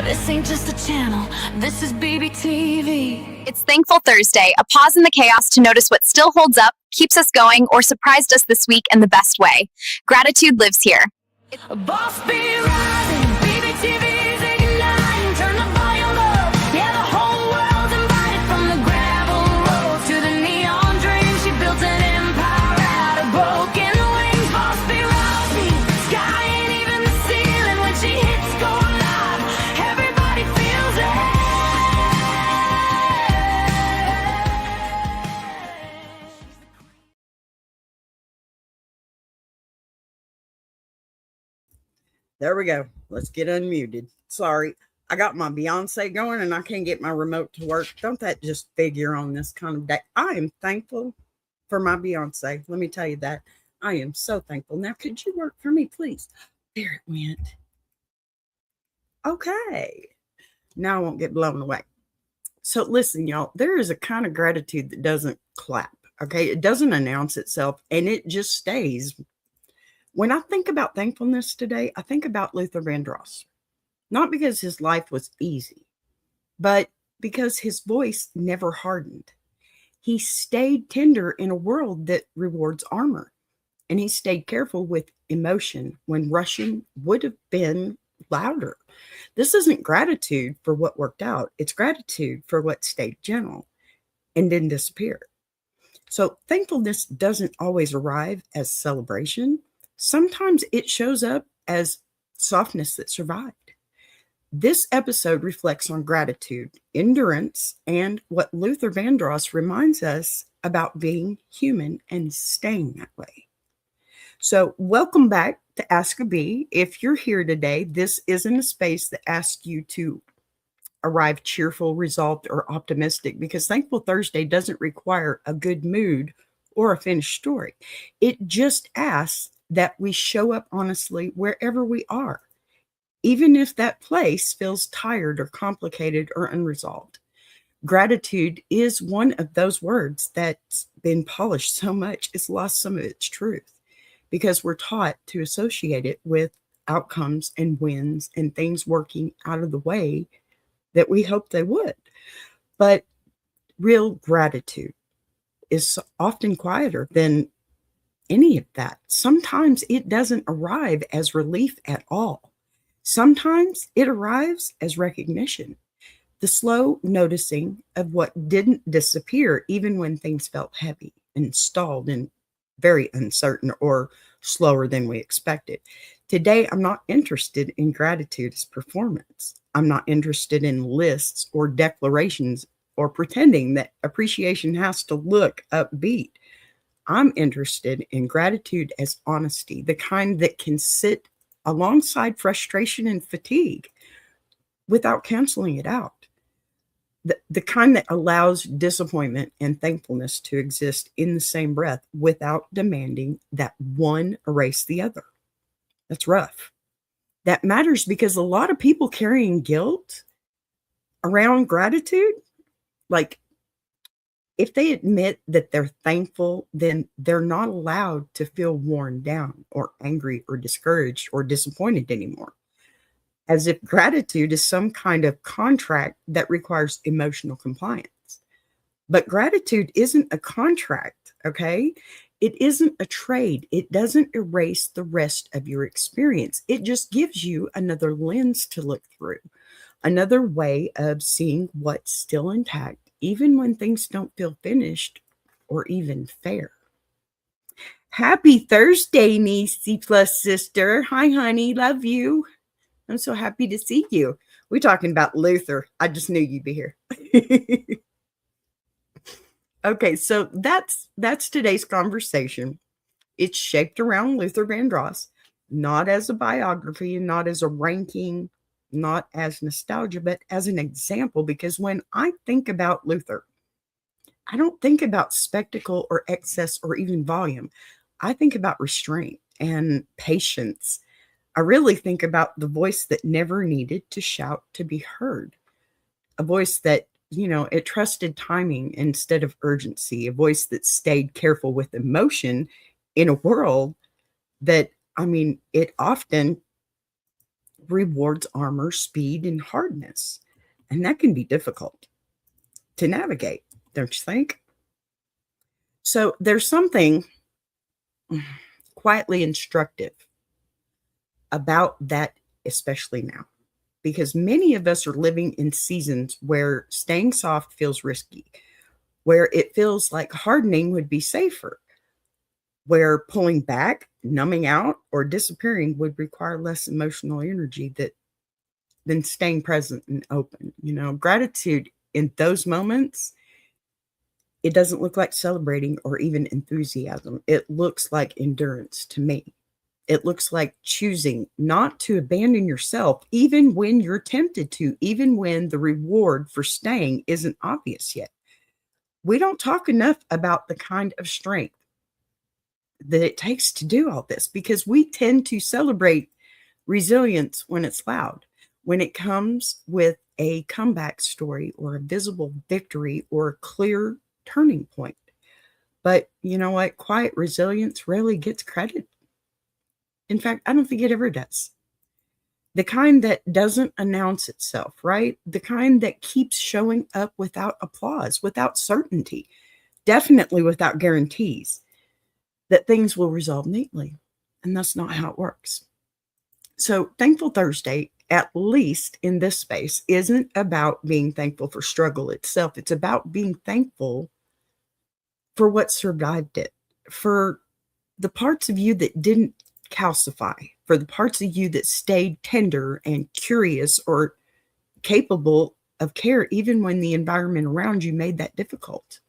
This ain't just a channel, this is BBTV. It's Thankful Thursday, a pause in the chaos to notice what still holds up, keeps us going, or surprised us this week in the best way. Gratitude lives here. A boss be rising, BBTV's igniting. Turn the volume up, yeah, the whole world's invited. From the gravel road to the neon dream, she built an empire out of broken wings. Boss be rising, sky ain't even the ceiling. When she hits go live, everybody feels it. There we go. Let's get unmuted. Sorry. I got my Beyonce going and I can't get my remote to work. Don't that just figure on this kind of day? I am thankful for my Beyonce. Let me tell you that. I am so thankful. Now, could you work for me, please? There it went. Okay. Now I won't get blown away. So listen, y'all, there is a kind of gratitude that doesn't clap. Okay. It doesn't announce itself and it just stays. When I think about thankfulness today, I think about Luther Vandross, not because his life was easy, but because his voice never hardened. He stayed tender in a world that rewards armor, and he stayed careful with emotion when rushing would have been louder. This isn't gratitude for what worked out. It's gratitude for what stayed gentle and didn't disappear. So thankfulness doesn't always arrive as celebration. Sometimes it shows up as softness that survived. This episode reflects on gratitude, endurance, and what Luther Vandross reminds us about being human and staying that way. So welcome back to Ask a Bee. If you're here today, this isn't a space that asks you to arrive cheerful, resolved, or optimistic, because Thankful Thursday doesn't require a good mood or a finished story. It just asks that we show up honestly wherever we are, even if that place feels tired or complicated or unresolved. Gratitude is one of those words that's been polished so much it's lost some of its truth, because we're taught to associate it with outcomes and wins and things working out of the way that we hope they would. But real gratitude is often quieter than any of that. Sometimes it doesn't arrive as relief at all. Sometimes it arrives as recognition, the slow noticing of what didn't disappear, even when things felt heavy and stalled and very uncertain or slower than we expected. Today, I'm not interested in gratitude as performance. I'm not interested in lists or declarations or pretending that appreciation has to look upbeat. I'm interested in gratitude as honesty, the kind that can sit alongside frustration and fatigue without canceling it out. The kind that allows disappointment and thankfulness to exist in the same breath without demanding that one erase the other. That's rough. That matters because a lot of people carrying guilt around gratitude, like, if they admit that they're thankful, then they're not allowed to feel worn down or angry or discouraged or disappointed anymore, as if gratitude is some kind of contract that requires emotional compliance. But gratitude isn't a contract, okay? It isn't a trade. It doesn't erase the rest of your experience. It just gives you another lens to look through, another way of seeing what's still intact, even when things don't feel finished or even fair. Happy Thursday, niecey plus sister. Hi, honey. Love you. I'm so happy to see you. We're talking about Luther. I just knew you'd be here. Okay, so that's today's conversation. It's shaped around Luther Vandross, not as a biography, not as a ranking, not as nostalgia, but as an example, because when I think about Luther, I don't think about spectacle or excess or even volume. I think about restraint and patience. I really think about the voice that never needed to shout to be heard, a voice that, it trusted timing instead of urgency, a voice that stayed careful with emotion in a world that, it often rewards armor, speed, and hardness. And that can be difficult to navigate, don't you think? So there's something quietly instructive about that, especially now, because many of us are living in seasons where staying soft feels risky, where it feels like hardening would be safer, where pulling back, numbing out, or disappearing would require less emotional energy than staying present and open. Gratitude in those moments, it doesn't look like celebrating or even enthusiasm. It looks like endurance to me. It looks like choosing not to abandon yourself, even when you're tempted to, even when the reward for staying isn't obvious yet. We don't talk enough about the kind of strength that it takes to do all this, because we tend to celebrate resilience when it's loud, when it comes with a comeback story or a visible victory or a clear turning point. But you know what? Quiet resilience rarely gets credit. In fact, I don't think it ever does. The kind that doesn't announce itself, right? The kind that keeps showing up without applause, without certainty, definitely without guarantees that things will resolve neatly. And that's not how it works. So Thankful Thursday, at least in this space, isn't about being thankful for struggle itself. It's about being thankful for what survived it, for the parts of you that didn't calcify, for the parts of you that stayed tender and curious or capable of care, even when the environment around you made that difficult.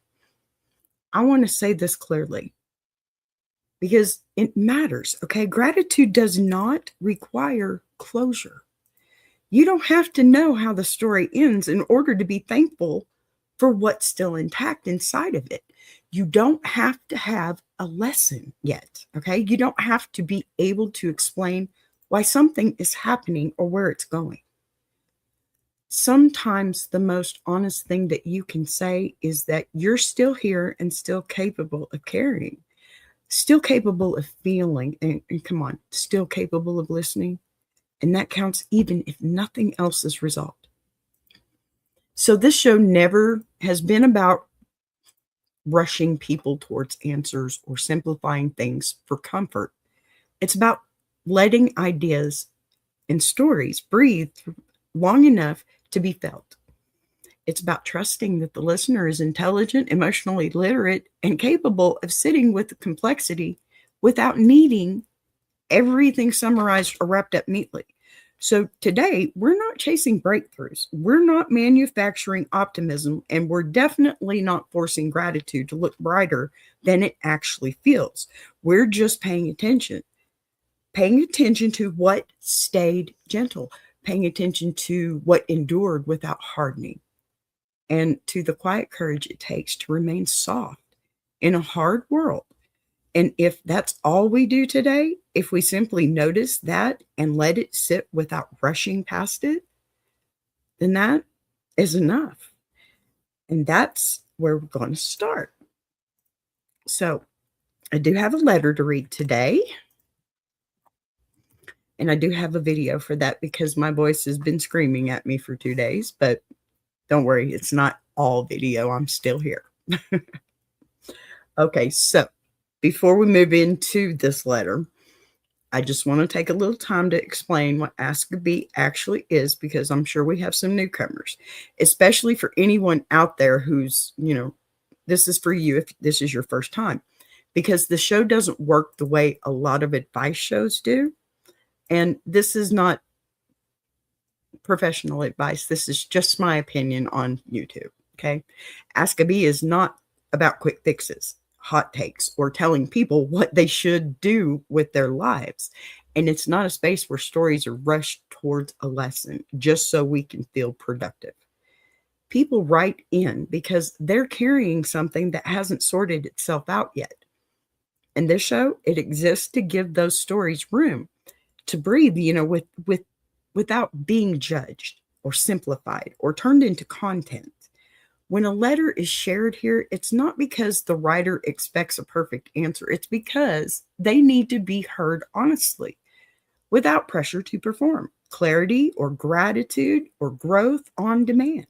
I want to say this clearly, because it matters, okay? Gratitude does not require closure. You don't have to know how the story ends in order to be thankful for what's still intact inside of it. You don't have to have a lesson yet, okay? You don't have to be able to explain why something is happening or where it's going. Sometimes the most honest thing that you can say is that you're still here and still capable of carrying, still capable of feeling, and come on, still capable of listening. And that counts even if nothing else is resolved. So this show never has been about rushing people towards answers or simplifying things for comfort. It's about letting ideas and stories breathe long enough to be felt. It's about trusting that the listener is intelligent, emotionally literate, and capable of sitting with the complexity without needing everything summarized or wrapped up neatly. So today, we're not chasing breakthroughs. We're not manufacturing optimism, and we're definitely not forcing gratitude to look brighter than it actually feels. We're just paying attention to what stayed gentle, paying attention to what endured without hardening, and to the quiet courage it takes to remain soft in a hard world. And if that's all we do today, if we simply notice that and let it sit without rushing past it, then that is enough. And that's where we're going to start. So I do have a letter to read today. And I do have a video for that because my voice has been screaming at me for 2 days. But don't worry, it's not all video. I'm still here. Okay, so before we move into this letter, I just want to take a little time to explain what Ask a Bee actually is, because I'm sure we have some newcomers, especially for anyone out there who's, this is for you if this is your first time, because the show doesn't work the way a lot of advice shows do. And this is not professional advice. This is just my opinion on YouTube, okay? Ask a Bee is not about quick fixes, hot takes, or telling people what they should do with their lives. And it's not a space where stories are rushed towards a lesson just so we can feel productive. People write in because they're carrying something that hasn't sorted itself out yet. And this show, it exists to give those stories room to breathe, without being judged or simplified or turned into content. When a letter is shared here, it's not because the writer expects a perfect answer. It's because they need to be heard honestly, without pressure to perform. clarity or gratitude or growth on demand.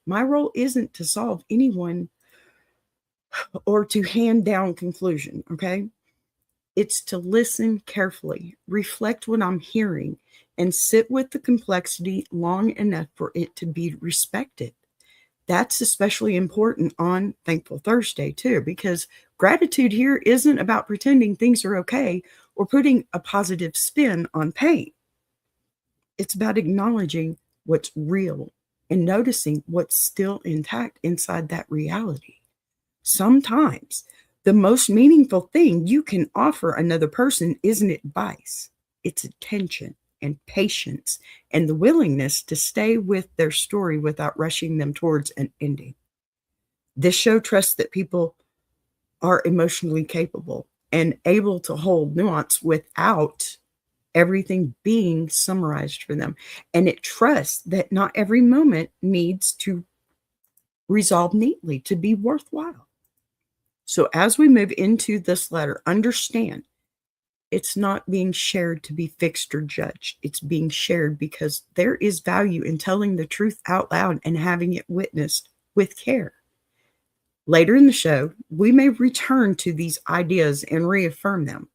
My role isn't to solve anyone or to hand down conclusion, okay? It's to listen carefully, reflect what I'm hearing, and sit with the complexity long enough for it to be respected. That's especially important on Thankful Thursday, too, because gratitude here isn't about pretending things are okay or putting a positive spin on pain. It's about acknowledging what's real and noticing what's still intact inside that reality. Sometimes the most meaningful thing you can offer another person isn't advice, it's attention and patience and the willingness to stay with their story without rushing them towards an ending. This show trusts that people are emotionally capable and able to hold nuance without everything being summarized for them. And it trusts that not every moment needs to resolve neatly to be worthwhile. So as we move into this letter, understand it's not being shared to be fixed or judged. It's being shared because there is value in telling the truth out loud and having it witnessed with care. Later in the show, we may return to these ideas and reaffirm them.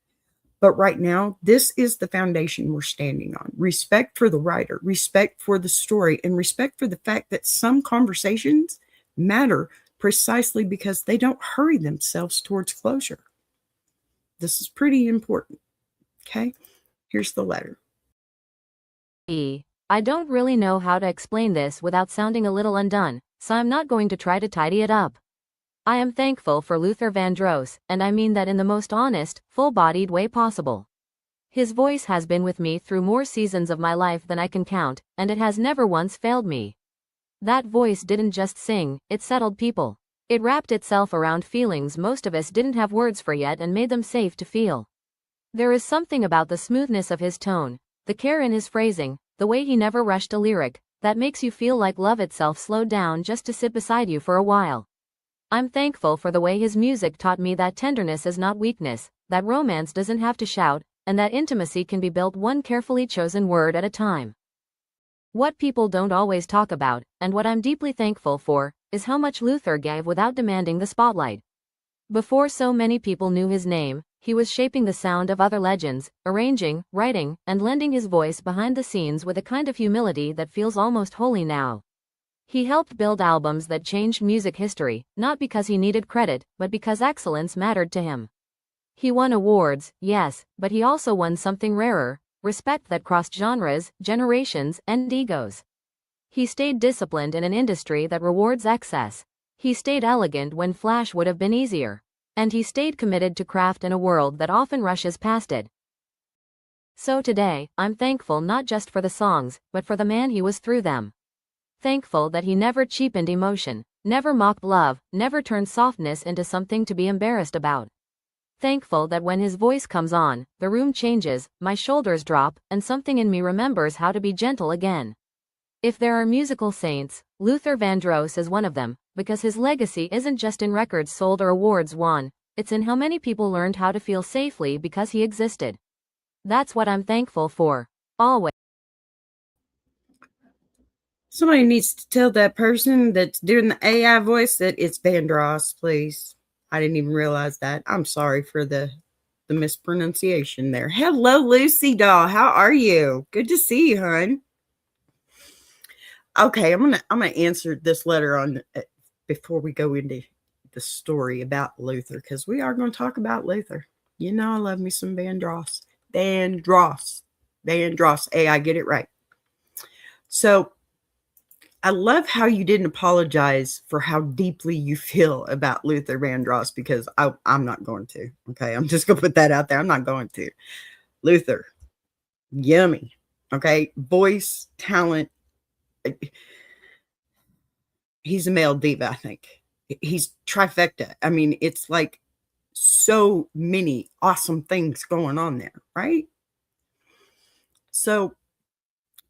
But right now, this is the foundation we're standing on. Respect for the writer, respect for the story, and respect for the fact that some conversations matter precisely because they don't hurry themselves towards closure. This is pretty important. Okay, here's the letter. I don't really know how to explain this without sounding a little undone, so I'm not going to try to tidy it up. I am thankful for Luther Vandross, and I mean that in the most honest, full-bodied way possible. His voice has been with me through more seasons of my life than I can count, and it has never once failed me. That voice didn't just sing, it settled people. It wrapped itself around feelings most of us didn't have words for yet and made them safe to feel. There is something about the smoothness of his tone, the care in his phrasing, the way he never rushed a lyric, that makes you feel like love itself slowed down just to sit beside you for a while. I'm thankful for the way his music taught me that tenderness is not weakness, that romance doesn't have to shout, and that intimacy can be built one carefully chosen word at a time. What people don't always talk about, and what I'm deeply thankful for, is how much Luther gave without demanding the spotlight. Before so many people knew his name, he was shaping the sound of other legends, arranging, writing, and lending his voice behind the scenes with a kind of humility that feels almost holy now. He helped build albums that changed music history, not because he needed credit, but because excellence mattered to him. He won awards, yes, but he also won something rarer, respect that crossed genres, generations, and egos. He stayed disciplined in an industry that rewards excess. He stayed elegant when flash would have been easier. And he stayed committed to craft in a world that often rushes past it. So today, I'm thankful not just for the songs, but for the man he was through them. Thankful that he never cheapened emotion, never mocked love, never turned softness into something to be embarrassed about. Thankful that when his voice comes on, the room changes, my shoulders drop, and something in me remembers how to be gentle again. If there are musical saints, Luther Vandross is one of them, because his legacy isn't just in records sold or awards won, it's in how many people learned how to feel safely because he existed. That's what I'm thankful for, always. Somebody needs to tell that person that's doing the AI voice that it's Vandross, please. I didn't even realize that. I'm sorry for the mispronunciation there. Hello, Lucy doll. How are you? Good to see you, hon. Okay, I'm gonna answer this letter on before we go into the story about Luther, because we are going to talk about Luther. You know, I love me some Vandross. Vandross. Hey, I get it right. So I love how you didn't apologize for how deeply you feel about Luther Vandross, because I'm not going to. Okay, I'm just going to put that out there. I'm not going to. Luther, yummy. Okay, voice, talent. He's a male diva, I think. He's trifecta. I mean, it's like so many awesome things going on there, right? So,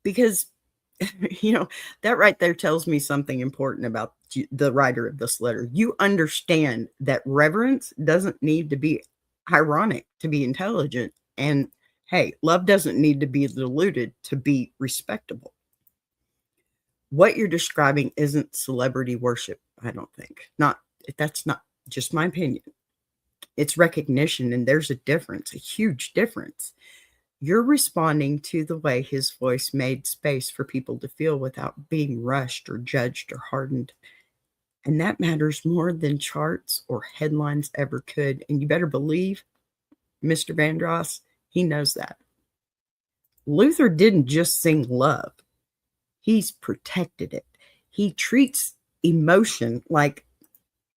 because that right there tells me something important about the writer of this letter. You understand that reverence doesn't need to be ironic to be intelligent, and Hey, love doesn't need to be diluted to be respectable. What you're describing isn't celebrity worship, I don't think. That's not just my opinion. It's recognition, and there's a difference, a huge difference. You're responding to the way his voice made space for people to feel without being rushed or judged or hardened. And that matters more than charts or headlines ever could. And you better believe Mr. Vandross, he knows that. Luther didn't just sing love, he's protected it. He treats emotion like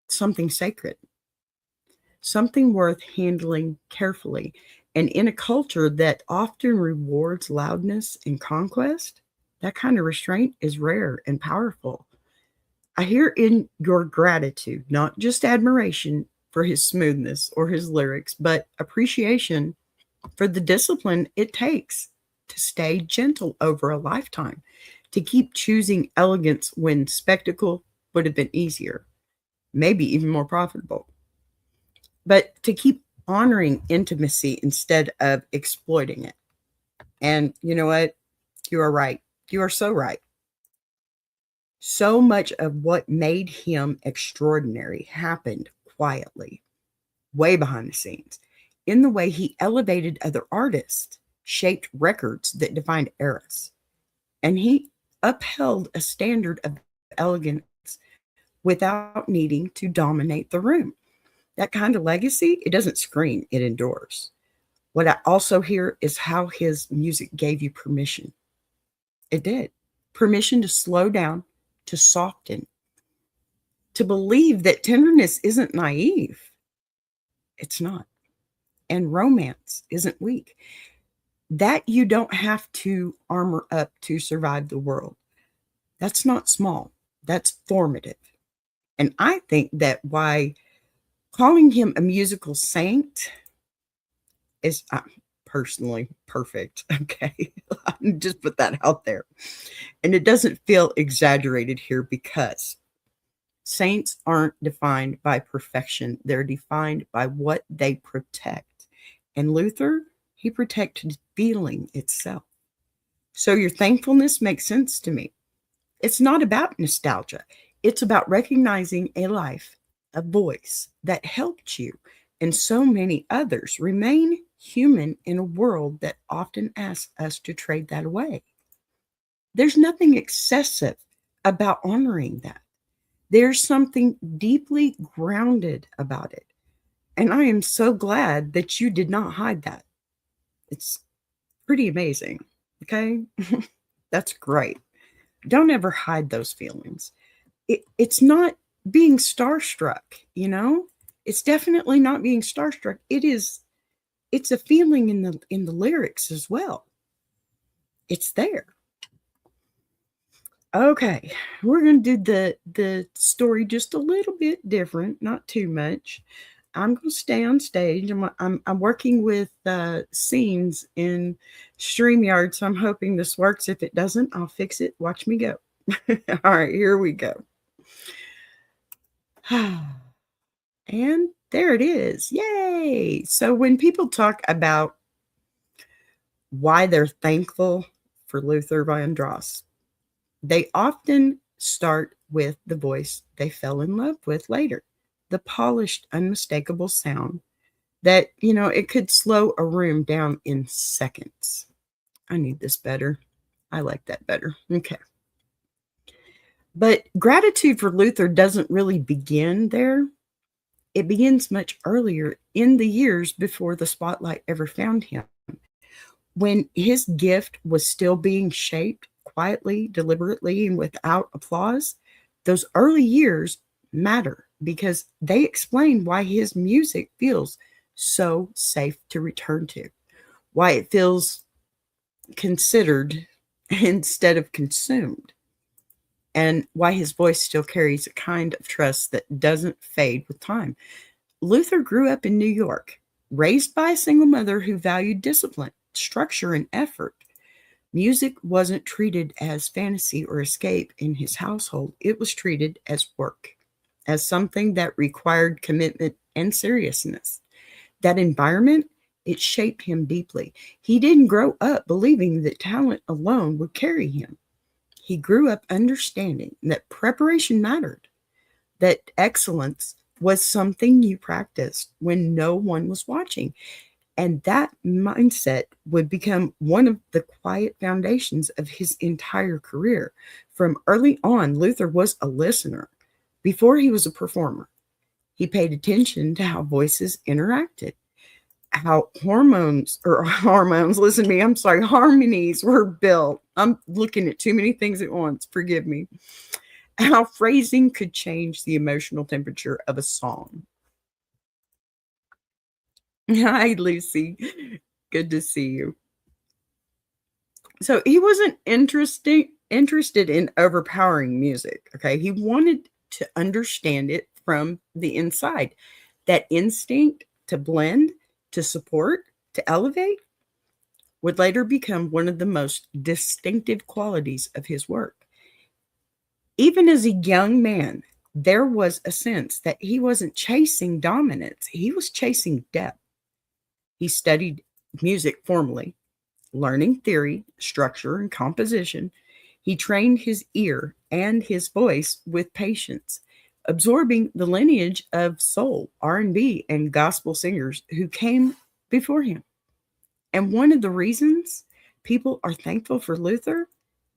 something sacred, something worth handling carefully. And in a culture that often rewards loudness and conquest, that kind of restraint is rare and powerful. I hear in your gratitude, not just admiration for his smoothness or his lyrics, but appreciation for the discipline it takes to stay gentle over a lifetime, to keep choosing elegance when spectacle would have been easier, maybe even more profitable, but to keep honoring intimacy instead of exploiting it. And you know what? You are right. You are so right. So much of what made him extraordinary happened quietly, way behind the scenes, in the way he elevated other artists, shaped records that defined eras, and he upheld a standard of elegance without needing to dominate the room. That kind of legacy, it doesn't scream, it endures. What I also hear is how his music gave you permission. It did. Permission to slow down, to soften, to believe that tenderness isn't naive. It's not. And romance isn't weak. That you don't have to armor up to survive the world. That's not small. That's formative. And I think that why calling him a musical saint is personally perfect. Okay. Just put that out there. And it doesn't feel exaggerated here because saints aren't defined by perfection. They're defined by what they protect. And Luther, he protected feeling itself. So your thankfulness makes sense to me. It's not about nostalgia. It's about recognizing a life, a voice that helped you and so many others remain human in a world that often asks us to trade that away. There's nothing excessive about honoring that. There's something deeply grounded about it. And I am so glad that you did not hide that. It's pretty amazing. Okay. That's great. Don't ever hide those feelings. It's not being starstruck, you know? It's definitely not being starstruck. It's a feeling in the lyrics as well. It's there. Okay, we're going to do the story just a little bit different, not too much. I'm going to stay on stage. I'm working with scenes in StreamYard, so I'm hoping this works. If it doesn't, I'll fix it. Watch me go. All right, here we go. And there it is. Yay! So when people talk about why they're thankful for Luther Vandross, they often start with the voice they fell in love with later, the polished, unmistakable sound that, you know, it could slow a room down in seconds. I need this better. I like that better. Okay. But gratitude for Luther doesn't really begin there. It begins much earlier in the years before the spotlight ever found him, when his gift was still being shaped quietly, deliberately, and without applause. Those early years matter because they explain why his music feels so safe to return to, why it feels considered instead of consumed, and why his voice still carries a kind of trust that doesn't fade with time. Luther grew up in New York, raised by a single mother who valued discipline, structure, and effort. Music wasn't treated as fantasy or escape in his household. It was treated as work, as something that required commitment and seriousness. That environment It shaped him deeply. He didn't grow up believing that talent alone would carry him. He grew up understanding that preparation mattered, that excellence was something you practiced when no one was watching. And that mindset would become one of the quiet foundations of his entire career. From early on, Luther was a listener before he was a performer. He paid attention to how voices interacted, how listen to me, I'm sorry, harmonies were built. I'm looking at too many things at once, forgive me. How phrasing could change the emotional temperature of a song. Hi, Lucy. Good to see you. So he wasn't interested in overpowering music. Okay. He wanted to understand it from the inside. That instinct to blend, to support, to elevate would later become one of the most distinctive qualities of his work. Even as a young man, there was a sense that he wasn't chasing dominance, he was chasing depth. He studied music formally, learning theory, structure, and composition. He trained his ear and his voice with patience, absorbing the lineage of soul, R&B, and gospel singers who came before him. And one of the reasons people are thankful for Luther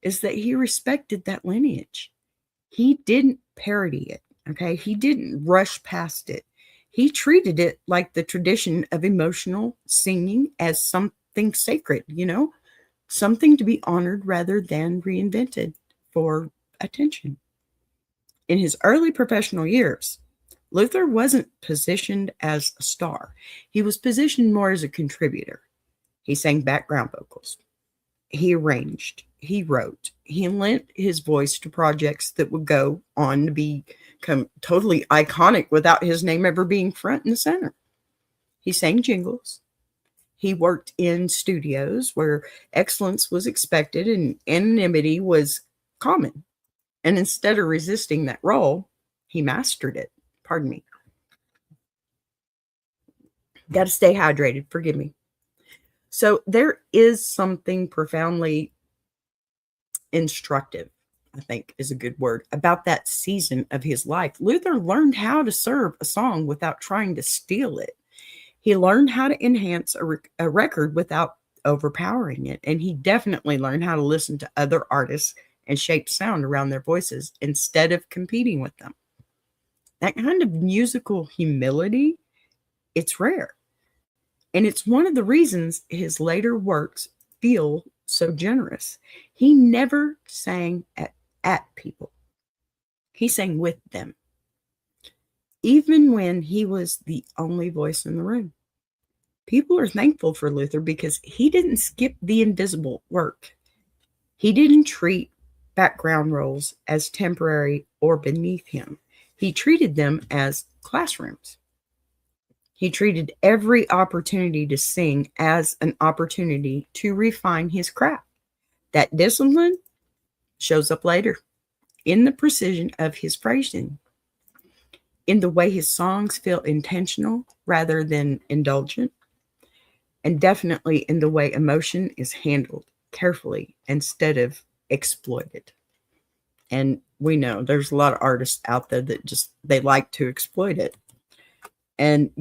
is that he respected that lineage. He didn't parody it, okay? He didn't rush past it. He treated it like the tradition of emotional singing as something sacred, something to be honored rather than reinvented for attention. In his early professional years, Luther wasn't positioned as a star. He was positioned more as a contributor. He sang background vocals. He arranged. He wrote. He lent his voice to projects that would go on to become totally iconic without his name ever being front and center. He sang jingles. He worked in studios where excellence was expected and anonymity was common. And instead of resisting that role, he mastered it. Pardon me. Got to stay hydrated. Forgive me. So there is something profoundly instructive, I think is a good word, about that season of his life. Luther learned how to serve a song without trying to steal it. He learned how to enhance a record without overpowering it. And he definitely learned how to listen to other artists and shape sound around their voices instead of competing with them. That kind of musical humility, it's rare. And it's one of the reasons his later works feel so generous. He never sang at people. He sang with them. Even when he was the only voice in the room. People are thankful for Luther because he didn't skip the invisible work. He didn't treat background roles as temporary or beneath him. He treated them as classrooms. He treated every opportunity to sing as an opportunity to refine his craft. That discipline shows up later in the precision of his phrasing, in the way his songs feel intentional rather than indulgent, and definitely in the way emotion is handled carefully instead of exploited. And we know there's a lot of artists out there that they like to exploit it. And,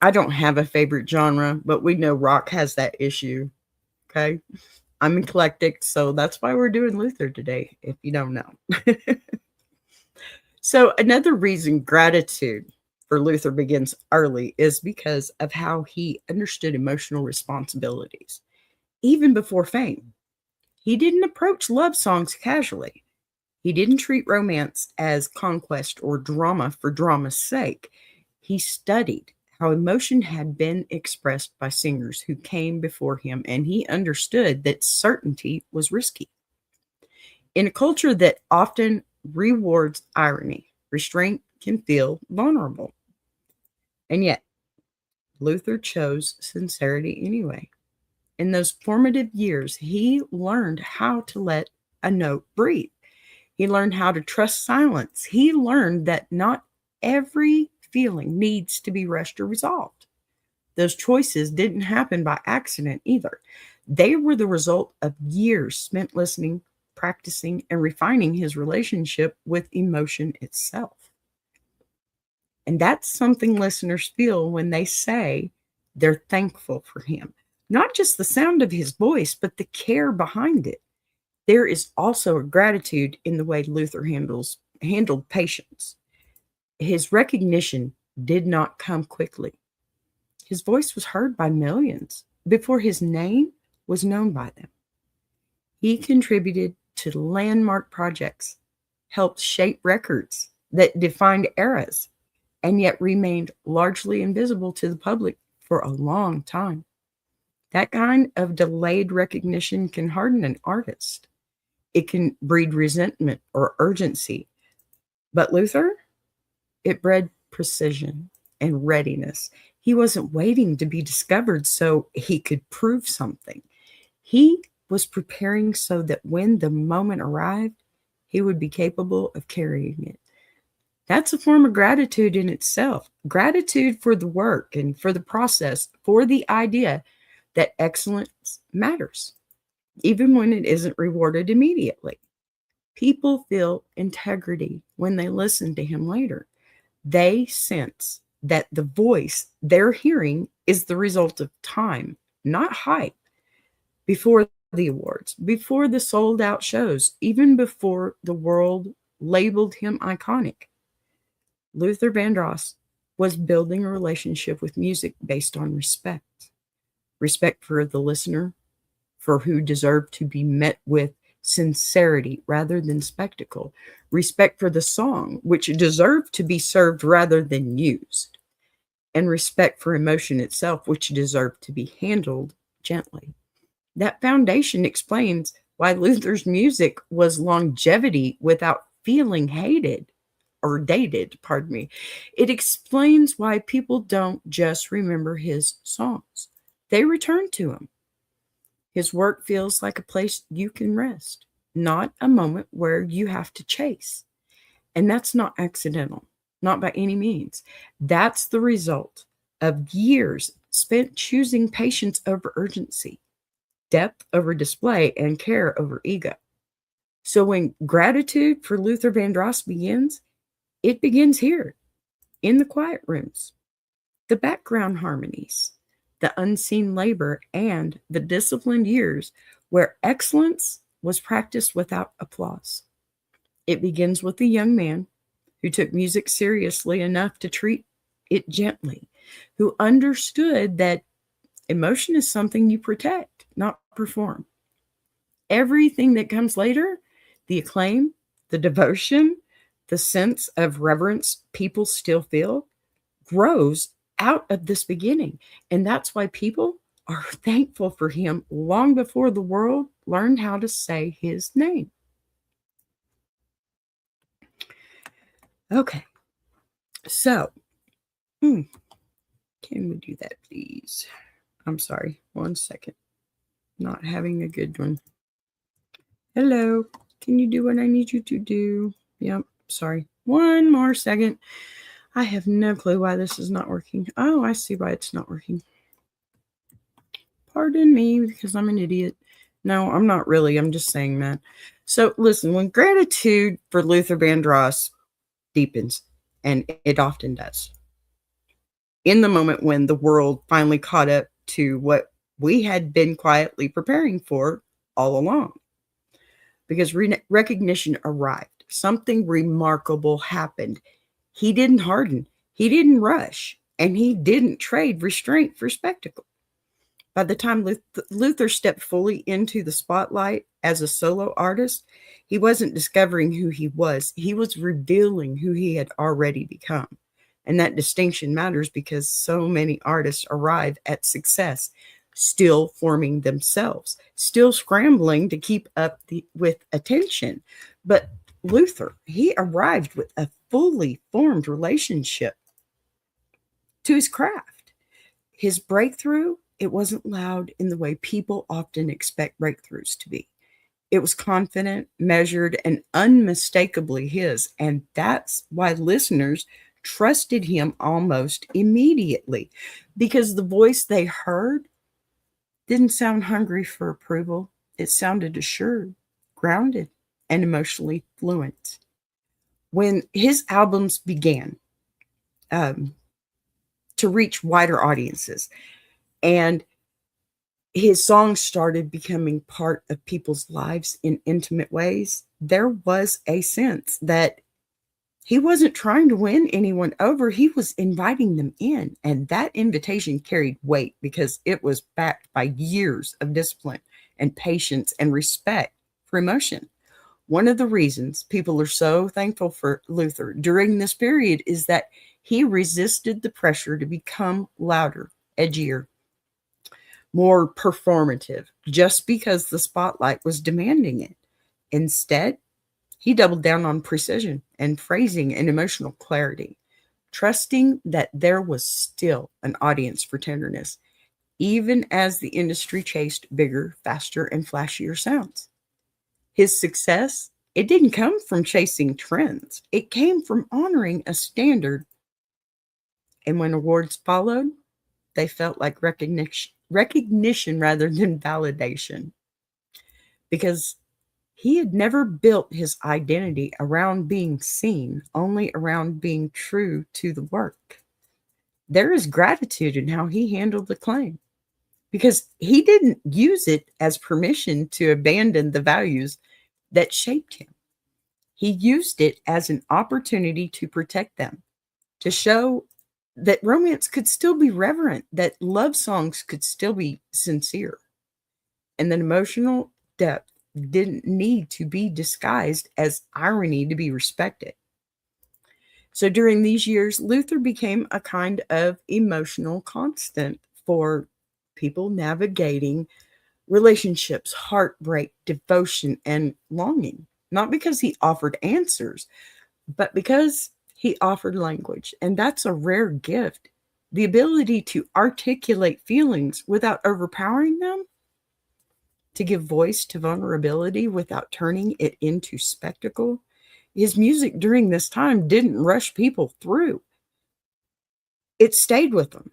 I don't have a favorite genre, but we know rock has that issue. Okay. I'm eclectic, so that's why we're doing Luther today, if you don't know. So another reason gratitude for Luther begins early is because of how he understood emotional responsibilities. Even before fame, he didn't approach love songs casually. He didn't treat romance as conquest or drama for drama's sake. He studied how emotion had been expressed by singers who came before him, and he understood that certainty was risky. In a culture that often rewards irony, restraint can feel vulnerable. And yet, Luther chose sincerity anyway. In those formative years, he learned how to let a note breathe. He learned how to trust silence. He learned that not every feeling needs to be rushed or resolved. Those choices didn't happen by accident either. They were the result of years spent listening, practicing, and refining his relationship with emotion itself. And that's something listeners feel when they say they're thankful for him. Not just the sound of his voice, but the care behind it. There is also a gratitude in the way Luther handled patience. His recognition did not come quickly. His voice was heard by millions before his name was known by them. He contributed to landmark projects, helped shape records that defined eras, and yet remained largely invisible to the public for a long time. That kind of delayed recognition can harden an artist. It can breed resentment or urgency. But Luther, it bred precision and readiness. He wasn't waiting to be discovered so he could prove something. He was preparing so that when the moment arrived, he would be capable of carrying it. That's a form of gratitude in itself. Gratitude for the work and for the process, for the idea that excellence matters, even when it isn't rewarded immediately. People feel integrity when they listen to him later. They sense that the voice they're hearing is the result of time, not hype. Before the awards, before the sold out shows, even before the world labeled him iconic, Luther Vandross was building a relationship with music based on respect. Respect for the listener, for who deserved to be met with sincerity rather than spectacle. Respect for the song, which deserved to be served rather than used. And respect for emotion itself, which deserved to be handled gently. That foundation explains why Luther's music was longevity without feeling hated or dated, pardon me. It explains why people don't just remember his songs. They return to him. His work feels like a place you can rest, not a moment where you have to chase. And that's not accidental, not by any means. That's the result of years spent choosing patience over urgency, depth over display, and care over ego. So when gratitude for Luther Vandross begins, it begins here, in the quiet rooms, the background harmonies, the unseen labor, and the disciplined years where excellence was practiced without applause. It begins with a young man who took music seriously enough to treat it gently, who understood that emotion is something you protect, not perform. Everything that comes later, the acclaim, the devotion, the sense of reverence people still feel, grows out of this beginning. And that's why people are thankful for him long before the world learned how to say his name. Okay, so can we do that, please? I'm sorry, 1 second. Not having a good one. Hello, can you do what I need you to do? Yep, sorry. 1 more second. I have no clue why this is not working. Oh, I see why it's not working. Pardon me, because I'm an idiot. No, I'm not really. I'm just saying that. So listen, when gratitude for Luther Vandross deepens, and it often does, in the moment when the world finally caught up to what we had been quietly preparing for all along, because recognition arrived. Something remarkable happened. He didn't harden, he didn't rush, and he didn't trade restraint for spectacle. By the time Luther stepped fully into the spotlight as a solo artist, he wasn't discovering who he was revealing who he had already become. And that distinction matters because so many artists arrive at success still forming themselves, still scrambling to keep up with attention. But Luther, he arrived with a fully formed relationship to his craft. His breakthrough, it wasn't loud in the way people often expect breakthroughs to be. It was confident, measured, and unmistakably his. And that's why listeners trusted him almost immediately because the voice they heard didn't sound hungry for approval. It sounded assured, grounded, and emotionally fluent. When his albums began to reach wider audiences and his songs started becoming part of people's lives in intimate ways, there was a sense that he wasn't trying to win anyone over. He was inviting them in. And that invitation carried weight because it was backed by years of discipline and patience and respect for emotion. One of the reasons people are so thankful for Luther during this period is that he resisted the pressure to become louder, edgier, more performative, just because the spotlight was demanding it. Instead, he doubled down on precision and phrasing and emotional clarity, trusting that there was still an audience for tenderness, even as the industry chased bigger, faster, and flashier sounds. His success, it didn't come from chasing trends. It came from honoring a standard. And when awards followed, they felt like recognition rather than validation. Because he had never built his identity around being seen, only around being true to the work. There is gratitude in how he handled the claim because he didn't use it as permission to abandon the values that shaped him. He used it as an opportunity to protect them, to show that romance could still be reverent, that love songs could still be sincere, and that emotional depth didn't need to be disguised as irony to be respected. So during these years, Luther became a kind of emotional constant for people navigating relationships, heartbreak, devotion, and longing. Not because he offered answers, but because he offered language. And that's a rare gift. The ability to articulate feelings without overpowering them, to give voice to vulnerability without turning it into spectacle. His music during this time didn't rush people through. It stayed with them.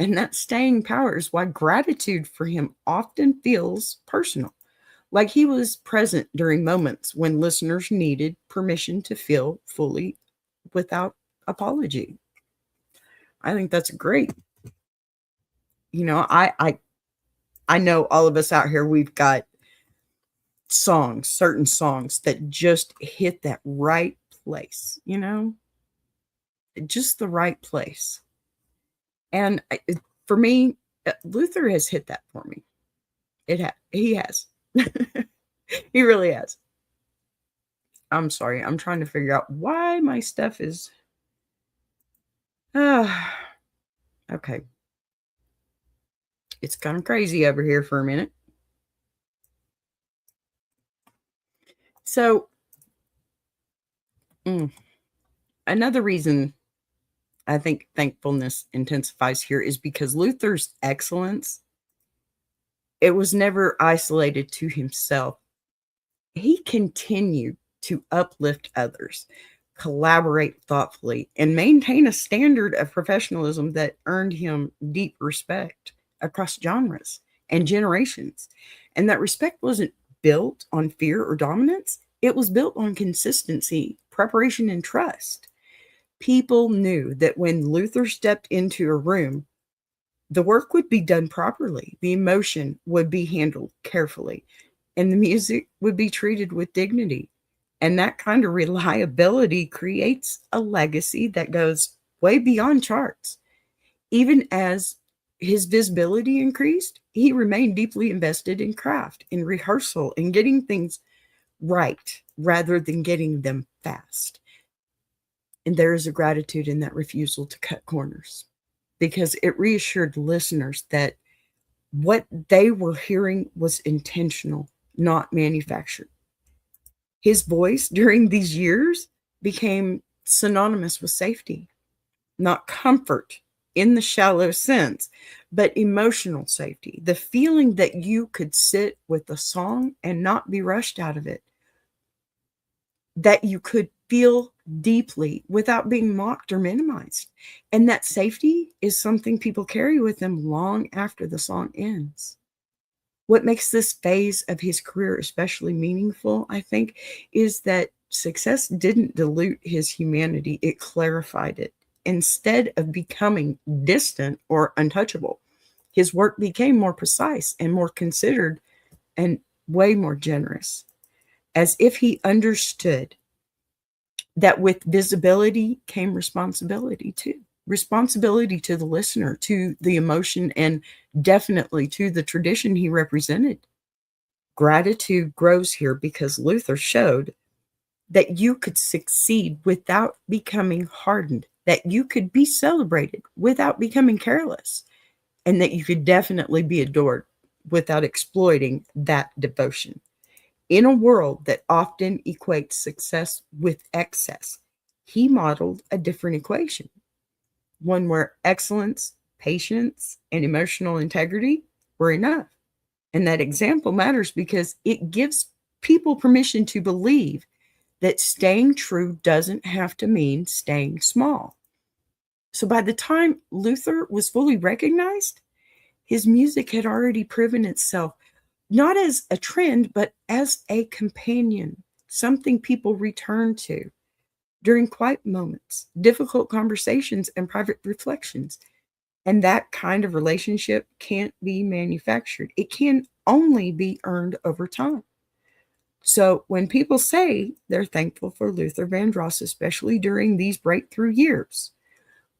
And that staying power is why gratitude for him often feels personal, like he was present during moments when listeners needed permission to feel fully without apology. I think that's great. You know, I know all of us out here, we've got songs, certain songs that just hit that right place, you know, just the right place. And for me, Luther has hit that for me. He has. He really has. I'm sorry. I'm trying to figure out why my stuff is. Okay. It's kind of crazy over here for a minute. So, another reason I think thankfulness intensifies here is because Luther's excellence, it was never isolated to himself. He continued to uplift others, collaborate thoughtfully, and maintain a standard of professionalism that earned him deep respect across genres and generations. And that respect wasn't built on fear or dominance. It was built on consistency, preparation, and trust. People knew that when Luther stepped into a room, the work would be done properly, the emotion would be handled carefully, and the music would be treated with dignity. And that kind of reliability creates a legacy that goes way beyond charts. Even as his visibility increased, he remained deeply invested in craft, in rehearsal, in getting things right rather than getting them fast. And there is a gratitude in that refusal to cut corners because it reassured listeners that what they were hearing was intentional, not manufactured. His voice during these years became synonymous with safety, not comfort in the shallow sense, but emotional safety. The feeling that you could sit with a song and not be rushed out of it, that you could feel deeply without being mocked or minimized. And that safety is something people carry with them long after the song ends. What makes this phase of his career especially meaningful, I think, is that success didn't dilute his humanity, it clarified it. Instead of becoming distant or untouchable, his work became more precise and more considered and way more generous, as if he understood that with visibility came responsibility too. Responsibility to the listener, to the emotion, and definitely to the tradition he represented. Gratitude grows here because Luther showed that you could succeed without becoming hardened, that you could be celebrated without becoming careless, and that you could definitely be adored without exploiting that devotion. In a world that often equates success with excess, he modeled a different equation, one where excellence, patience, and emotional integrity were enough. And that example matters because it gives people permission to believe that staying true doesn't have to mean staying small. So by the time Luther was fully recognized, his music had already proven itself not as a trend, but as a companion, something people return to during quiet moments, difficult conversations, and private reflections. And that kind of relationship can't be manufactured. It can only be earned over time. So when people say they're thankful for Luther Vandross, especially during these breakthrough years,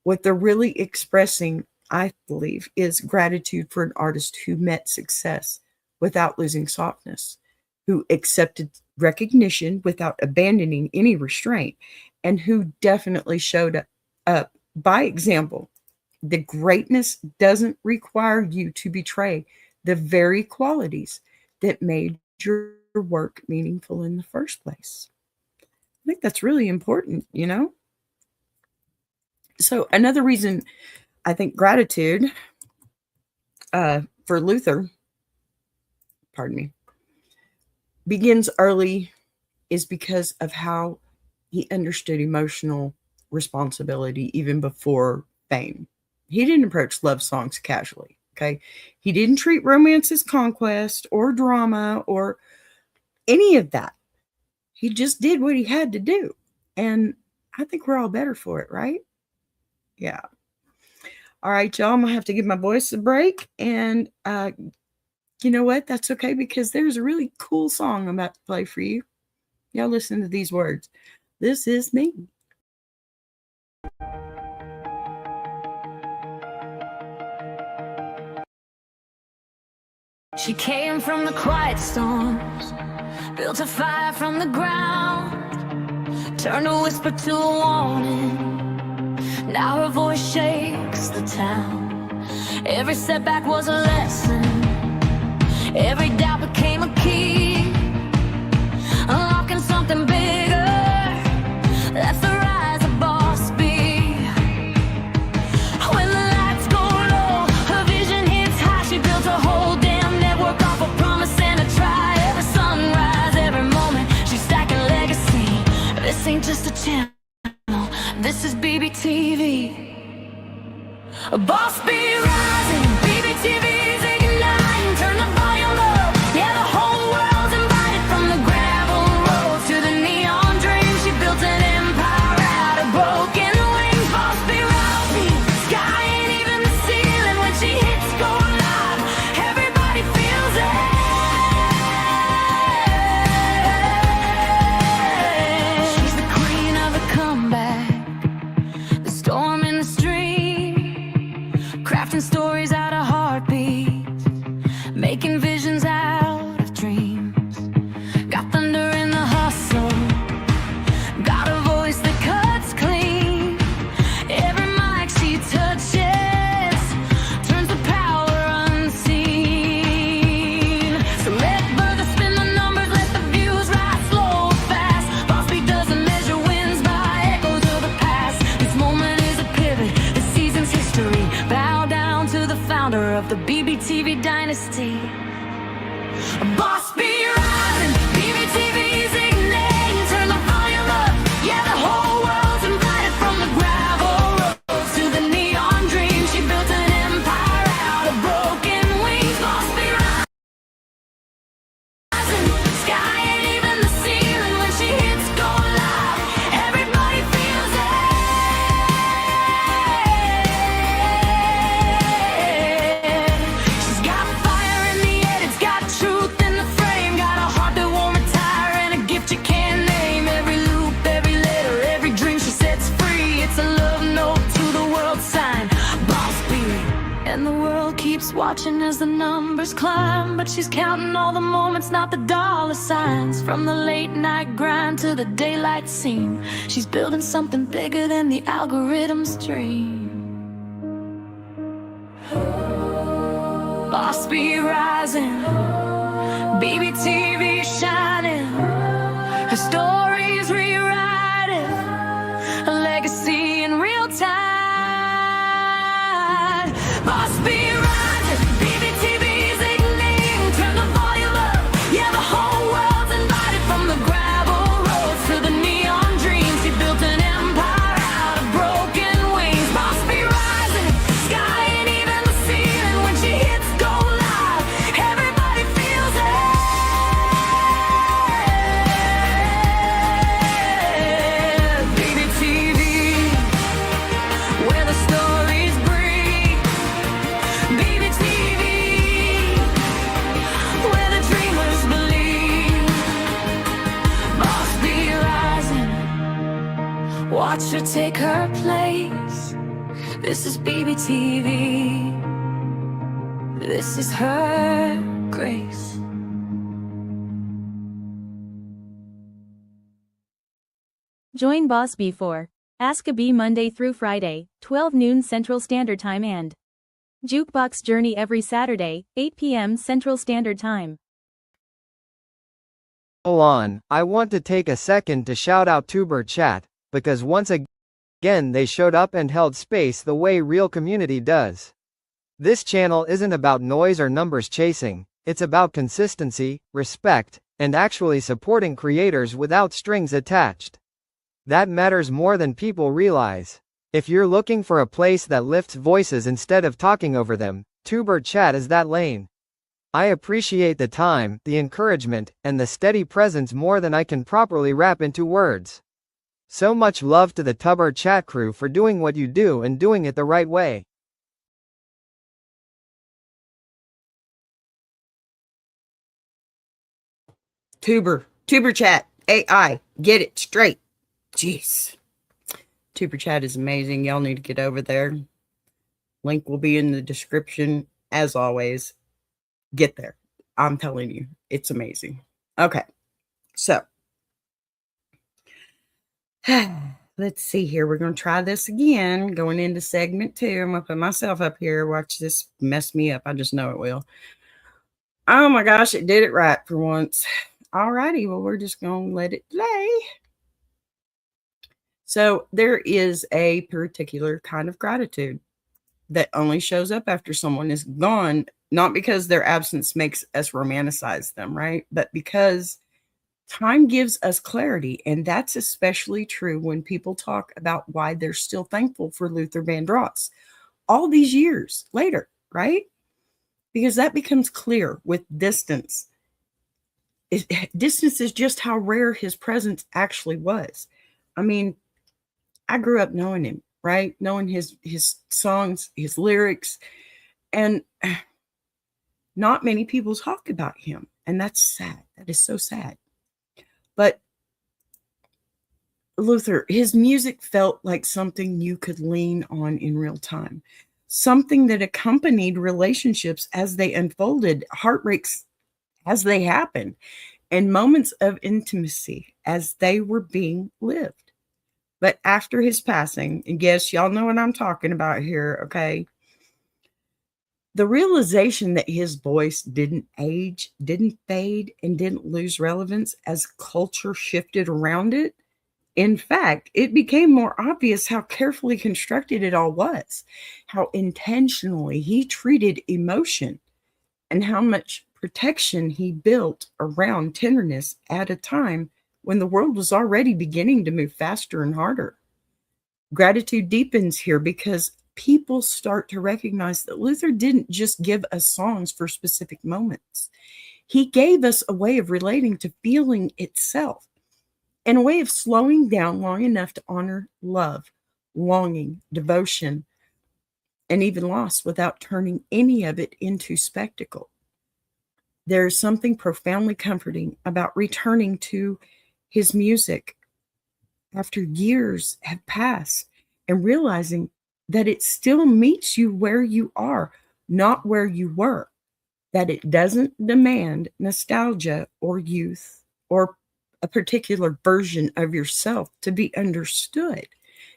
what they're really expressing, I believe, is gratitude for an artist who met success without losing softness, who accepted recognition without abandoning any restraint, and who definitely showed up by example. The greatness doesn't require you to betray the very qualities that made your work meaningful in the first place. I think that's really important, you know? So another reason I think gratitude for Luther, pardon me, begins early is because of how he understood emotional responsibility even before fame. He didn't approach love songs casually, okay? He didn't treat romance as conquest or drama or any of that. He just did what he had to do. And I think we're all better for it, right? Yeah. All right, y'all, I'm going to have to give my voice a break. And you know what? That's okay because there's a really cool song I'm about to play for you. Y'all listen to these words. This is me. She came from the quiet storms, built a fire from the ground, turned a whisper to a warning. Now her voice shakes the town. Every setback was a lesson, every doubt became a key, unlocking something bigger. That's the rise of Boss B. When the lights go low, her vision hits high. She built a whole damn network off a promise and a try. Every sunrise, every moment, she's stacking legacy. This ain't just a channel, this is BBTV. Boss B rising, BBTV's igniting. Turn the volume up, yeah, the whole world's invited. From the gravel roads to the neon dreams, she built an empire out of broken wings. Boss B rising, sky ain't even the ceiling. When she hits go live, everybody feels it. She's the queen of the comeback, the storm in the stream, crafting stories out of heartbeats, making visions out of dreams. Got thunder in the hustle, got a voice that cuts clean. Every mic she touches turns the power unseen. So let further spin the numbers, let the views rise slow or fast. Boss B doesn't measure wins by echoes of the past. This moment is a pivot, this season's history. Bow down to the founder of the BBTV dynasty. Boss B rising, BBTV's igniting. Turn the volume up, yeah, the whole watching as the numbers climb, but she's counting all the moments, not the dollar signs. From the late night grind to the daylight scene, she's building something bigger than the algorithm's dream. Boss be rising, BBTV shining, her story's rewriting, a legacy in real time. Boss be rising, BBTV's igniting, turn the volume up, yeah, the whole world's invited. From the gravel roads to the neon dreams, she built an empire out of broken wings. Boss be rising, sky ain't even the ceiling. When she hits go live, everybody feels it. BBTV, where the stories breathe. BBTV, where the dreamers believe. Boss be rising, watch her take her place. This is BBTV, this is her grace. Join Boss B for Ask a Bee Monday through Friday, 12 noon Central Standard Time and Jukebox Journey every Saturday, 8 p.m. Central Standard Time. Hold on, I want to take a second to shout out Tuber Chat, because once again they showed up and held space the way real community does. This channel isn't about noise or numbers chasing, it's about consistency, respect, and actually supporting creators without strings attached. That matters more than people realize. If you're looking for a place that lifts voices instead of talking over them, Tuber Chat is that lane. I appreciate the time, the encouragement, and the steady presence more than I can properly wrap into words. So much love to the Tuber Chat crew for doing what you do and doing it the right way. Tuber Chat, AI, get it straight. Jeez. Tuber Chat is amazing. Y'all need to get over there. Link will be in the description. As always, get there. I'm telling you, it's amazing. Okay, so let's see here. We're going to try this again. Going into segment 2. I'm going to put myself up here. Watch this mess me up. I just know it will. Oh my gosh, it did it right for once. Alrighty, well, we're just going to let it play. So there is a particular kind of gratitude that only shows up after someone is gone, not because their absence makes us romanticize them, right? But because time gives us clarity. And that's especially true when people talk about why they're still thankful for Luther Vandross all these years later, right? Because that becomes clear with distance. Distance is just how rare his presence actually was. I mean, I grew up knowing him, right? Knowing his songs, his lyrics, and not many people talk about him. And that's sad. That is so sad. But Luther, his music felt like something you could lean on in real time. Something that accompanied relationships as they unfolded, heartbreaks as they happened, and moments of intimacy as they were being lived. But after his passing, and yes, y'all know what I'm talking about here, okay? The realization that his voice didn't age, didn't fade, and didn't lose relevance as culture shifted around it. In fact, it became more obvious how carefully constructed it all was, how intentionally he treated emotion, and how much protection he built around tenderness at a time when the world was already beginning to move faster and harder. Gratitude deepens here because people start to recognize that Luther didn't just give us songs for specific moments. He gave us a way of relating to feeling itself, and a way of slowing down long enough to honor love, longing, devotion, and even loss without turning any of it into spectacle. There's something profoundly comforting about returning to his music after years have passed and realizing that it still meets you where you are, not where you were, that it doesn't demand nostalgia or youth or a particular version of yourself to be understood.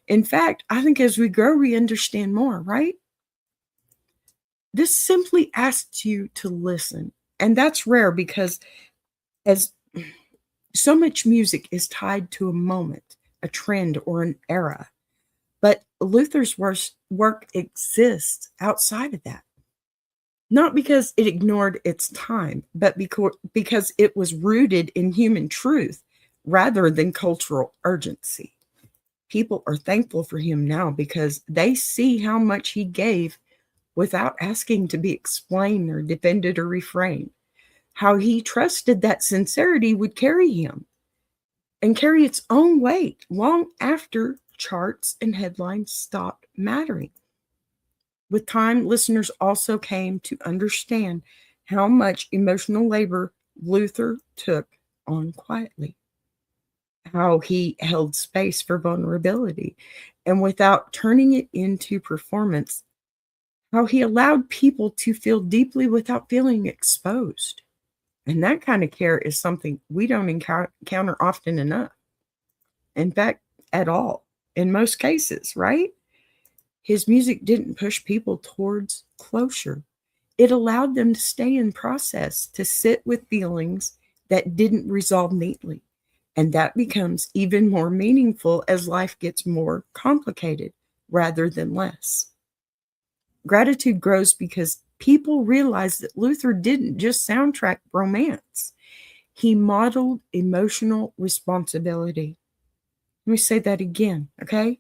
In fact, I think as we grow, we understand more, right? This simply asks you to listen. And that's rare because as so much music is tied to a moment, a trend, or an era. But Luther's work exists outside of that. Not because it ignored its time, but because it was rooted in human truth rather than cultural urgency. People are thankful for him now because they see how much he gave without asking to be explained or defended or refrained. How he trusted that sincerity would carry him and carry its own weight long after charts and headlines stopped mattering. With time, listeners also came to understand how much emotional labor Luther took on quietly, how he held space for vulnerability, and without turning it into performance, how he allowed people to feel deeply without feeling exposed. And that kind of care is something we don't encounter often enough. In fact, at all, in most cases, right? His music didn't push people towards closure. It allowed them to stay in process, to sit with feelings that didn't resolve neatly. And that becomes even more meaningful as life gets more complicated rather than less. Gratitude grows because people realize that Luther didn't just soundtrack romance. He modeled emotional responsibility. Let me say that again, okay?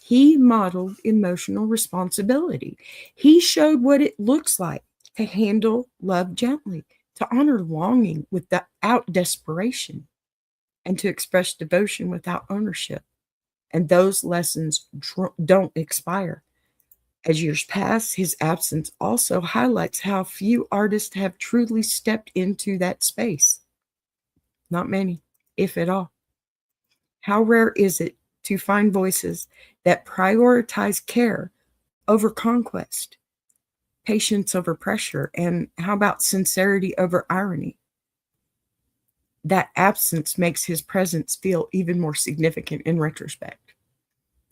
He modeled emotional responsibility. He showed what it looks like to handle love gently, to honor longing without desperation, and to express devotion without ownership. And those lessons don't expire. As years pass, his absence also highlights how few artists have truly stepped into that space. Not many, if at all. How rare is it to find voices that prioritize care over conquest, patience over pressure, and how about sincerity over irony? That absence makes his presence feel even more significant in retrospect.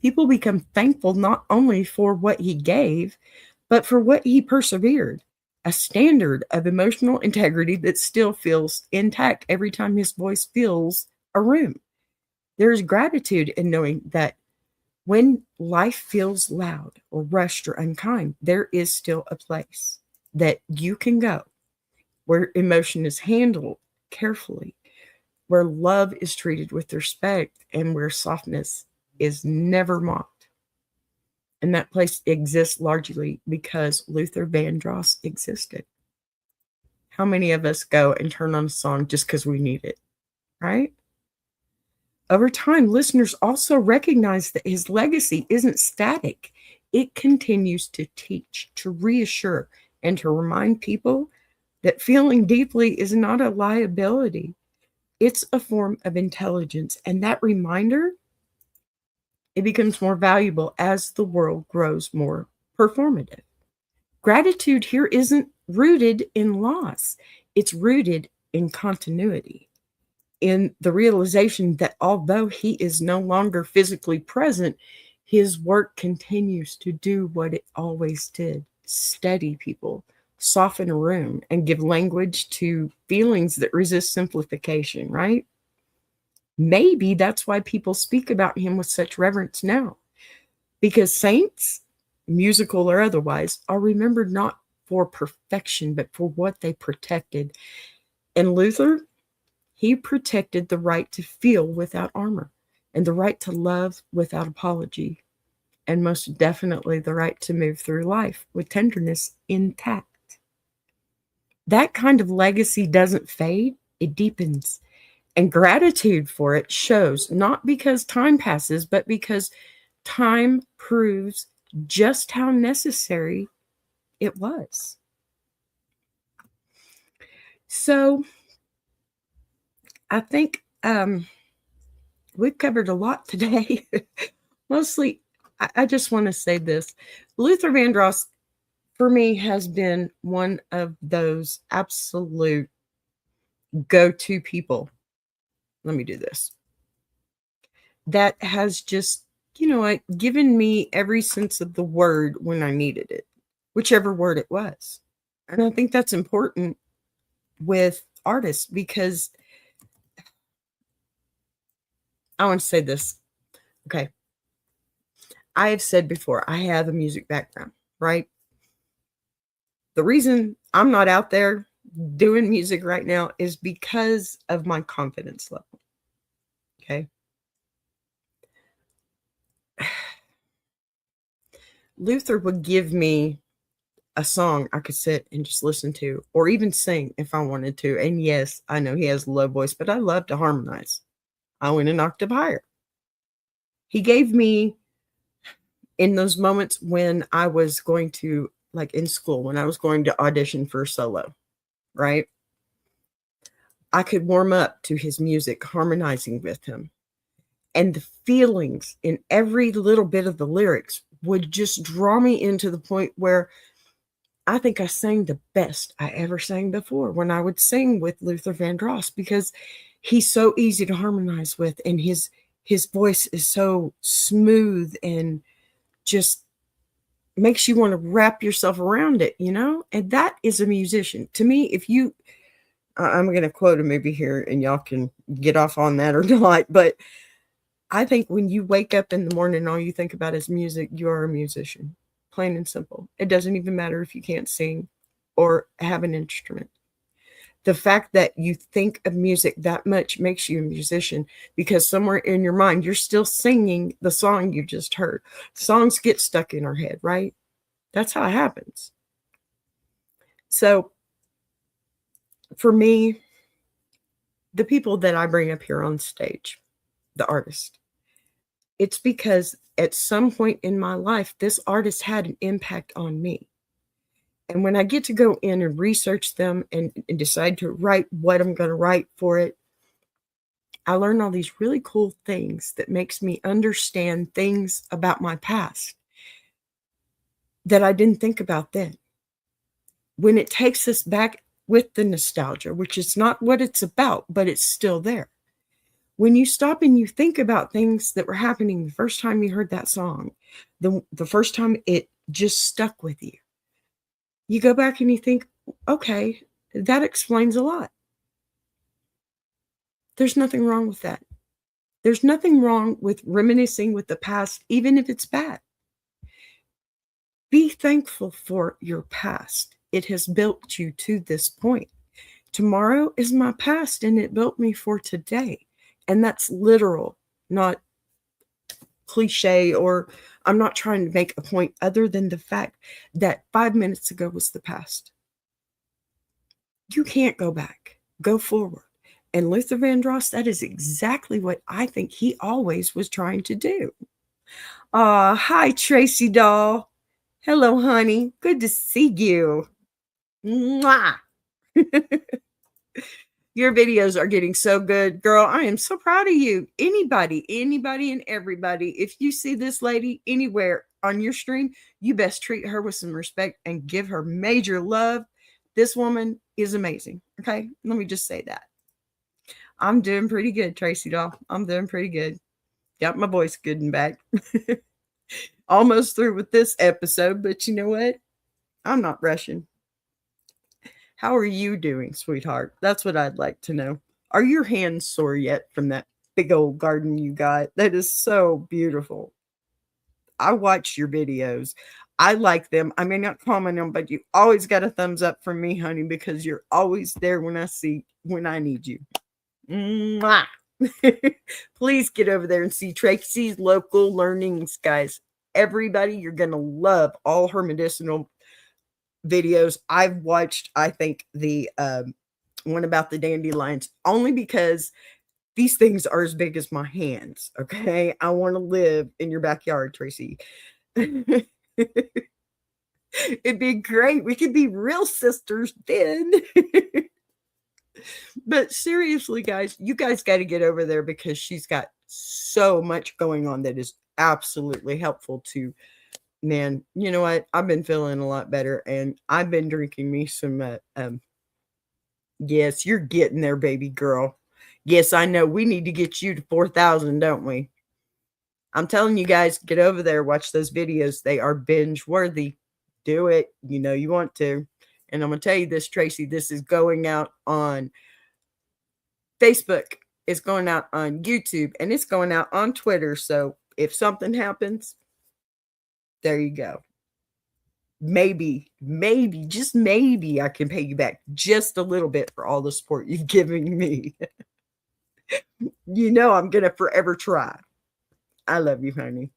People become thankful not only for what he gave, but for what he persevered, a standard of emotional integrity that still feels intact every time his voice fills a room. There is gratitude in knowing that when life feels loud or rushed or unkind, there is still a place that you can go where emotion is handled carefully, where love is treated with respect, and where softness is never mocked. And that place exists largely because Luther Vandross existed. How many of us go and turn on a song just because we need it, right? Over time, listeners also recognize that his legacy isn't static. It continues to teach, to reassure, and to remind people that feeling deeply is not a liability. It's a form of intelligence. And that reminder, it becomes more valuable as the world grows more performative. Gratitude here isn't rooted in loss. It's rooted in continuity, in the realization that although he is no longer physically present, his work continues to do what it always did: steady people, soften a room, and give language to feelings that resist simplification, right? Maybe that's why people speak about him with such reverence now, because saints, musical or otherwise, are remembered not for perfection, but for what they protected. And Luther, he protected the right to feel without armor, and the right to love without apology, and most definitely the right to move through life with tenderness intact. That kind of legacy doesn't fade, it deepens. And gratitude for it shows not because time passes, but because time proves just how necessary it was. So I think we've covered a lot today. Mostly, I just want to say this. Luther Vandross for me has been one of those absolute go-to people. Let me do this. That has just, you know what, given me every sense of the word when I needed it, whichever word it was. And I think that's important with artists because I want to say this. Okay. I have said before, I have a music background, right? The reason I'm not out there doing music right now is because of my confidence level. Okay. Luther would give me a song I could sit and just listen to, or even sing if I wanted to. And yes, I know he has a low voice, but I love to harmonize. I went an octave higher. He gave me, in those moments when I was going to, like in school, when I was going to audition for a solo, right? I could warm up to his music, harmonizing with him. And the feelings in every little bit of the lyrics would just draw me into the point where I think I sang the best I ever sang before when I would sing with Luther Vandross, because he's so easy to harmonize with, and his voice is so smooth and just makes you want to wrap yourself around it, you know? And that is a musician. To me, if you, I'm going to quote a movie here and y'all can get off on that or not, but I think when you wake up in the morning and all you think about is music, you are a musician. Plain and simple. It doesn't even matter if you can't sing or have an instrument. The fact that you think of music that much makes you a musician, because somewhere in your mind, you're still singing the song you just heard. Songs get stuck in our head, right? That's how it happens. So for me, the people that I bring up here on stage, the artist, it's because at some point in my life, this artist had an impact on me. And when I get to go in and research them and decide to write what I'm going to write for it, I learn all these really cool things that makes me understand things about my past that I didn't think about then. When it takes us back with the nostalgia, which is not what it's about, but it's still there. When you stop and you think about things that were happening the first time you heard that song, the first time it just stuck with you, you go back and you think, okay, that explains a lot. There's nothing wrong with that. There's nothing wrong with reminiscing with the past, even if it's bad. Be thankful for your past. It has built you to this point. Tomorrow is my past, and it built me for today. And that's literal, not cliche, or I'm not trying to make a point other than the fact that 5 minutes ago was the past. You can't go back. Go forward. And Luther Vandross, that is exactly what I think he always was trying to do. Hi, Tracy doll. Hello, honey. Good to see you. Mwah. Your videos are getting so good, girl. I am so proud of you. Anybody and everybody, if you see this lady anywhere on your stream, you best treat her with some respect and give her major love. This woman is amazing. Okay, let me just say that. I'm doing pretty good, Tracy doll. I'm doing pretty good. Got my voice good and back. Almost through with this episode, but you know what? I'm not rushing. How are you doing, sweetheart? That's what I'd like to know. Are your hands sore yet from that big old garden you got? That is so beautiful. I watch your videos. I like them. I may not comment them, but you always got a thumbs up from me, honey, because you're always there when I need you. Mwah. Please get over there and see Tracy's local learnings, guys. Everybody, you're going to love all her medicinal videos. I've watched, I think, the one about the dandelions only because these things are as big as my hands. Okay, I want to live in your backyard, Tracy. It'd be great. We could be real sisters then. But seriously, guys, you guys got to get over there because she's got so much going on that is absolutely helpful to Man, you know what? I've been feeling a lot better, and I've been drinking me some, yes, you're getting there, baby girl. Yes, I know. We need to get you to 4,000, don't we? I'm telling you guys, get over there, watch those videos. They are binge worthy. Do it. You know you want to. And I'm going to tell you this, Tracy, this is going out on Facebook. It's going out on YouTube, and it's going out on Twitter. So if something happens, there you go. Maybe, just maybe I can pay you back just a little bit for all the support you've given me. You know I'm going to forever try. I love you, honey.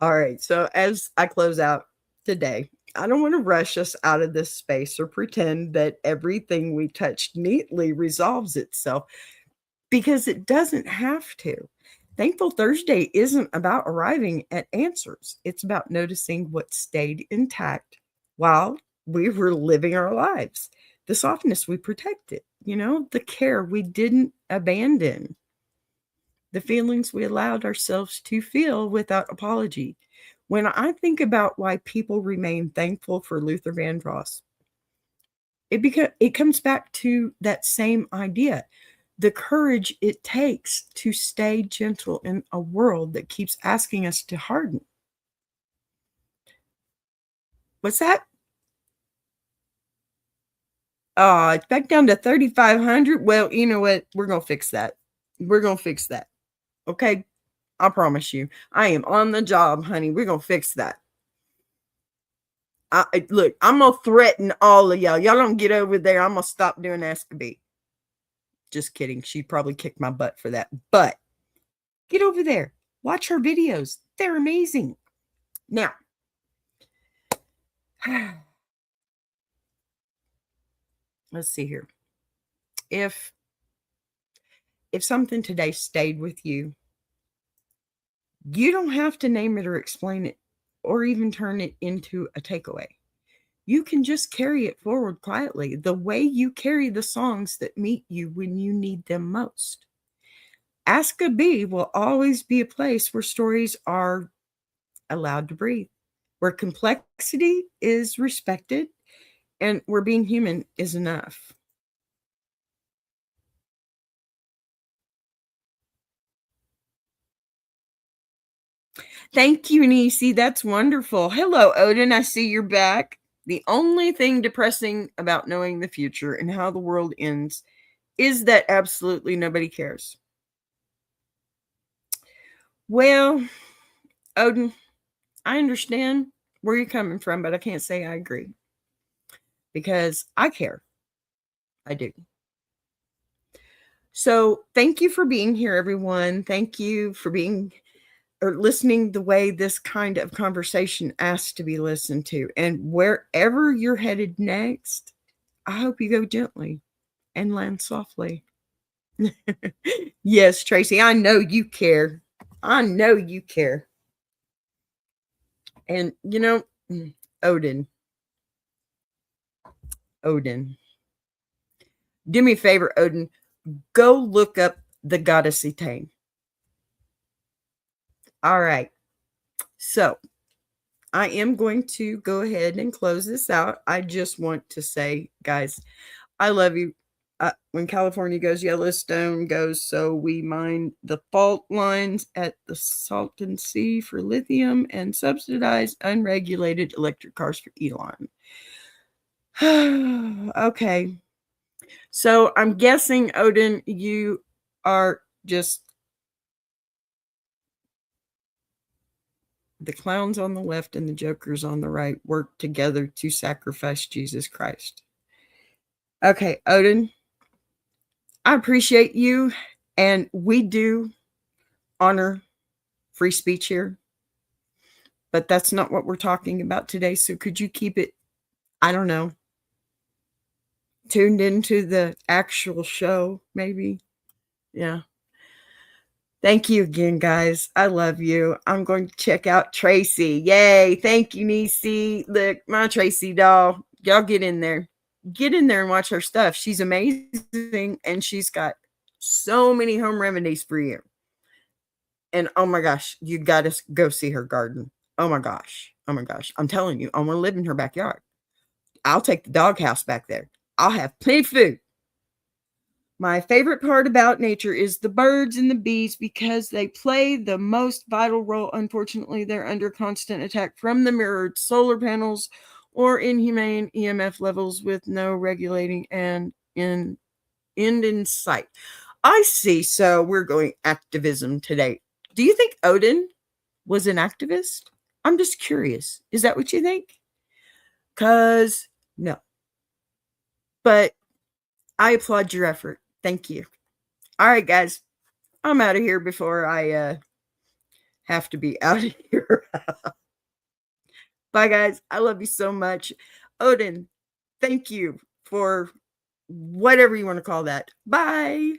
All right. So as I close out today, I don't want to rush us out of this space or pretend that everything we touched neatly resolves itself, because it doesn't have to. Thankful Thursday isn't about arriving at answers. It's about noticing what stayed intact while we were living our lives. The softness we protected, the care we didn't abandon, the feelings we allowed ourselves to feel without apology. When I think about why people remain thankful for Luther Vandross, it comes back to that same idea. The courage it takes to stay gentle in a world that keeps asking us to harden. What's that? Oh, it's back down to 3,500. Well, you know what? We're going to fix that. We're going to fix that. Okay? I promise you. I am on the job, honey. We're going to fix that. Look, I'm going to threaten all of y'all. Y'all don't get over there. I'm going to stop doing Ask a Bee. Just kidding. She'd probably kick my butt for that. But get over there. Watch her videos. They're amazing. Now, let's see here. If something today stayed with you, you don't have to name it or explain it or even turn it into a takeaway. You can just carry it forward quietly, the way you carry the songs that meet you when you need them most. Ask a Bee will always be a place where stories are allowed to breathe, where complexity is respected, and where being human is enough. Thank you, Nisi. That's wonderful. Hello, Odin. I see you're back. The only thing depressing about knowing the future and how the world ends is that absolutely nobody cares. Well, Odin, I understand where you're coming from, but I can't say I agree, because I care. I do. So thank you for being here, everyone. Thank you for being or listening the way this kind of conversation asks to be listened to. And wherever you're headed next, I hope you go gently and land softly. Yes, Tracy, I know you care. I know you care. And, Odin, do me a favor, Odin, go look up the goddess Etane. All right. So I am going to go ahead and close this out. I just want to say, guys, I love you. When California goes, Yellowstone goes. So we mine the fault lines at the Salton Sea for lithium and subsidize unregulated electric cars for Elon. Okay. So I'm guessing, Odin, you are just the clowns on the left and the jokers on the right work together to sacrifice Jesus Christ. Okay, Odin, I appreciate you, and we do honor free speech here, but that's not what we're talking about today. So could you keep it, I don't know, tuned into the actual show, maybe? Yeah. Thank you again, guys. I love you. I'm going to check out Tracy. Yay. Thank you, Nisi. Look, my Tracy doll. Y'all get in there. Get in there and watch her stuff. She's amazing, and she's got so many home remedies for you. And oh my gosh, you got to go see her garden. Oh my gosh. Oh my gosh. I'm telling you, I want to live in her backyard. I'll take the doghouse back there. I'll have plenty of food. My favorite part about nature is the birds and the bees because they play the most vital role. Unfortunately, they're under constant attack from the mirrored solar panels or inhumane EMF levels with no regulating and end in sight. I see. So we're going activism today. Do you think Odin was an activist? I'm just curious. Is that what you think? Because no. But I applaud your effort. Thank you. All right, guys. I'm out of here before I have to be out of here. Bye, guys. I love you so much. Odin, thank you for whatever you want to call that. Bye.